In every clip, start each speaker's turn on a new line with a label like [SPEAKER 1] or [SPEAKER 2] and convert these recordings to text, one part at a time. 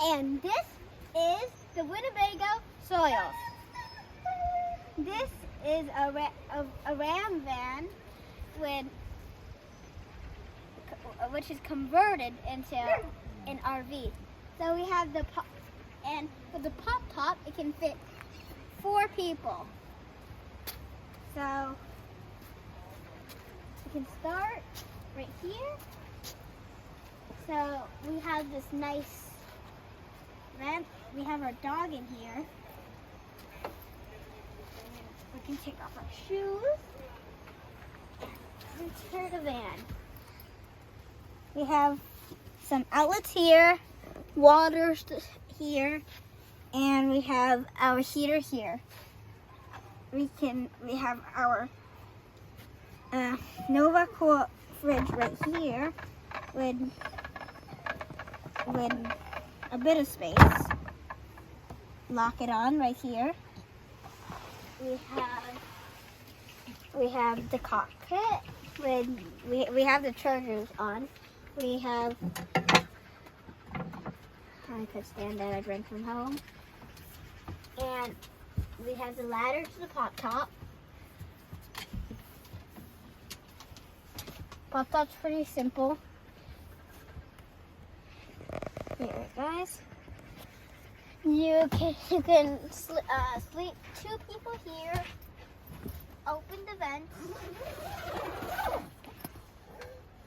[SPEAKER 1] And this is the Winnebago Soils. This is a Ram van which is converted into an RV. So we have the and with the pop top, it can fit 4 people. So we can start right here. So we have this nice vent. We have our dog in here. We can take off our shoes. Enter the van. We have some outlets here, water here, and we have our heater here. We have our Nova Cool fridge right here with a bit of space. Lock it on right here. We have the cockpit with we have the chargers on. We have I could stand that I drank from home. And we have the ladder to the pop top. Pop top's pretty simple. Here, guys. You can sleep 2 people here. Open the vents.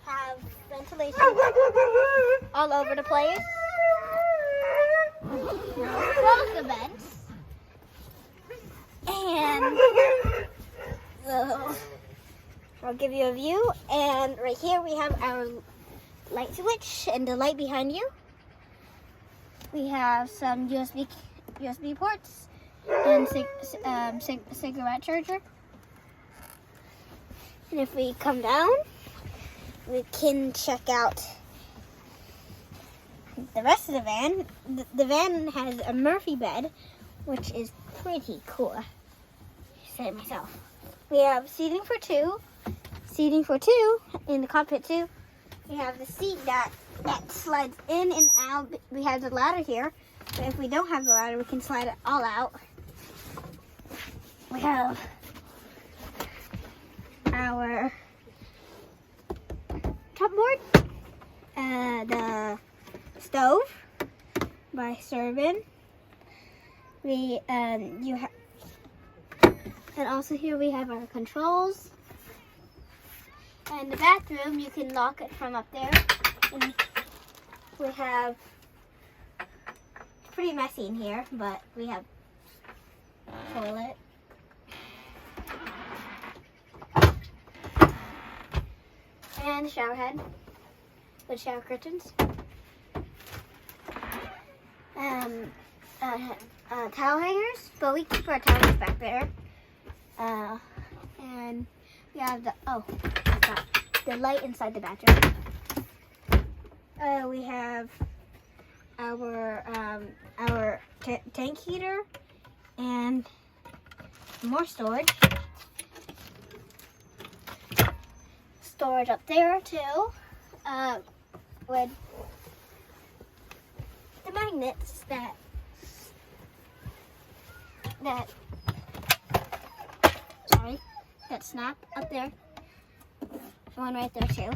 [SPEAKER 1] Have ventilation all over the place. Close the vents. And I'll give you a view. And right here we have our light switch and the light behind you. We have some USB ports and cigarette charger. And if we come down, we can check out the rest of the van. The van has a Murphy bed, which is pretty cool. I said it myself. We have seating for 2 in the cockpit too. We have the seat that slides in and out. We have the ladder here, but if we don't have the ladder, we can slide it all out. We have our top board, the stove by Servin. And also here we have our controls. And the bathroom, you can lock it from up there. And we have, it's pretty messy in here, but we have toilet. And shower head with shower curtains. Towel hangers, but we keep our towels back there. And we have the light inside the bathroom. We have our tank heater and more storage. Storage up there too, with the magnets that snap up there. One right there too.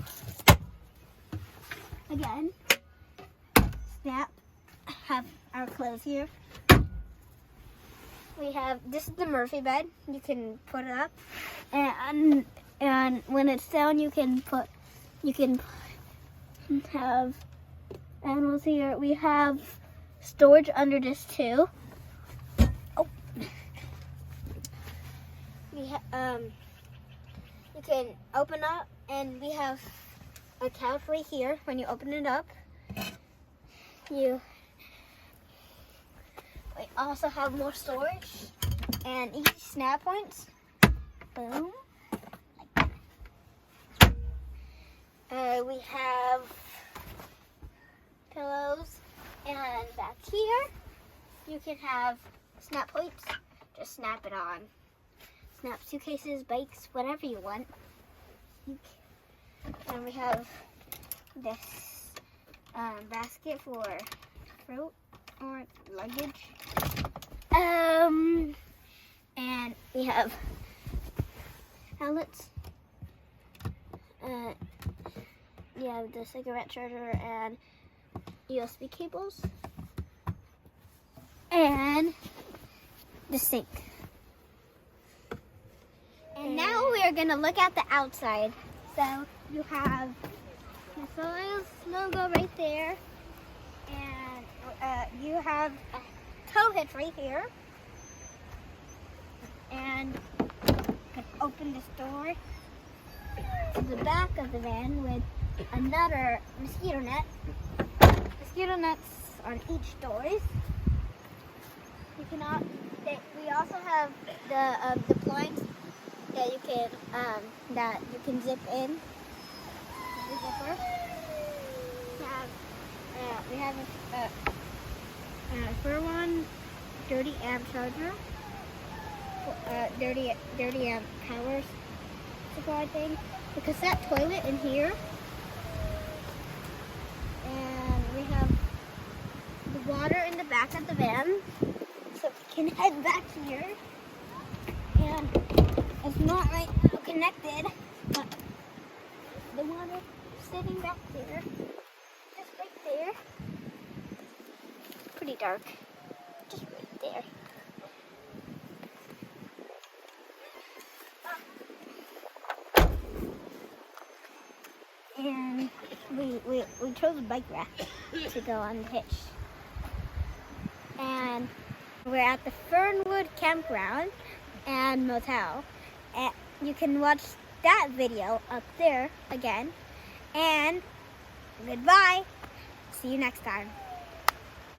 [SPEAKER 1] Again, snap. Have our clothes here. We have, this is the Murphy bed. You can put it up, and when it's down, you can have animals here. We have storage under this too. Oh. You can open up, and we have a couch right here. When you open it up, we also have more storage and easy snap points. Boom. We have pillows, and back here you can have snap points. Just snap it on. Snap suitcases, bikes, whatever you want. And we have this basket for fruit or luggage. And we have outlets. You have the cigarette charger and USB cables. And the sink. And now we are going to look at the outside. So you have the Soils logo right there. And you have a tow hitch right here. And you can open this door to the back of the van with another mosquito net. Mosquito nets on each doors. We also have the blinds that you can zip in. The zipper. We have a Furlong 30 amp charger. 30 amp power supply thing. The cassette toilet in here. And we have the water in the back of the van. So we can head back here. And it's not right now connected, but the water sitting back there, just right there. Pretty dark, just right there. And we chose a bike rack to go on the hitch. And we're at the Fernwood Campground and Motel. And you can watch that video up there again. And goodbye. See you next time.